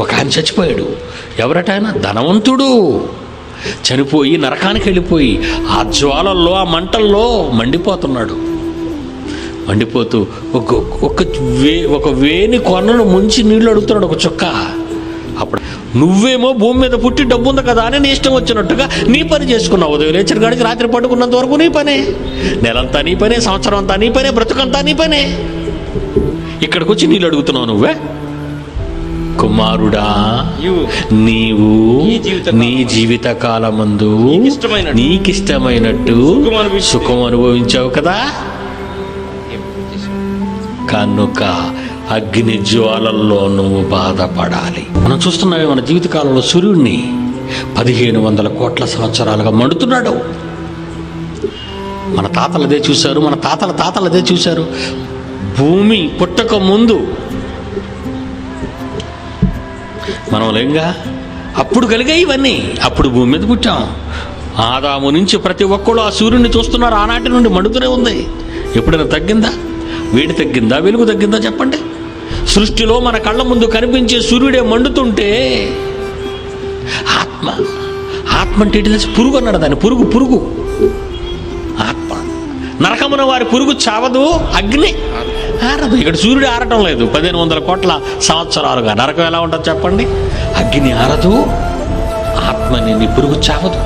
ఒక ఆయన చచ్చిపోయాడు. ఎవరట ఆయన? ధనవంతుడు. చనిపోయి నరకానికి వెళ్ళిపోయి ఆ జ్వాలల్లో, ఆ మంటల్లో మండిపోతున్నాడు. మండిపోతూ ఒక వేని కొనను ముంచి నీళ్ళు అడుగుతున్నాడు, ఒక చుక్క. అప్పుడు నువ్వేమో భూమి మీద పుట్టి డబ్బు ఉంది కదా అని నీ ఇష్టం వచ్చినట్టుగా నీ పని చేసుకున్నావు. ఉదయం లేచిన కాడికి రాత్రి పడుకున్నంత వరకు నీ పనే, నెలంతా నీ పనే, సంవత్సరం అంతా నీ పనే, బ్రతుకంతా నీ పనే. ఇక్కడికి వచ్చి నీళ్ళు అడుగుతున్నావు నువ్వే. కుమారుడా, నీవు నీ జీవిత కాలమందు నీకిష్టమైనట్టు సుఖం అనుభవించావు కదా, కనుక అగ్ని జ్వాలల్లో నువ్వు బాధపడాలి. మనం చూస్తున్నామే మన జీవితకాలంలో సూర్యుడిని 1500 కోట్ల సంవత్సరాలుగా మండుతున్నాడు. మన తాతలు అదే చూశారు, మన తాతలు అదే చూశారు. భూమి పుట్టక ముందు మనం లేంగా, అప్పుడు కలిగాయి ఇవన్నీ. అప్పుడు భూమి మీద పుట్టాం. ఆదాము నుంచి ప్రతి ఒక్కళ్ళు ఆ సూర్యుడిని చూస్తున్నారు. ఆనాటి నుండి మండుతూనే ఉంది. ఎప్పుడైనా తగ్గిందా? వేడి తగ్గిందా? వెలుగు తగ్గిందా? చెప్పండి. సృష్టిలో మన కళ్ళ ముందు కనిపించే సూర్యుడే మండుతుంటే ఆత్మ అంటే ఏంటి తెలుసు? పురుగు అన్నాడు దాన్ని. పురుగు ఆత్మ. నరకమున వారి పురుగు చావదు, అగ్ని ఆరదు. ఇక్కడ సూర్యుడు ఆరటం లేదు 1500 కోట్ల సంవత్సరాలుగా. నరకం ఎలా ఉంటుంది చెప్పండి? అగ్ని ఆరదు, ఆత్మని నీ పురుగు చావదు.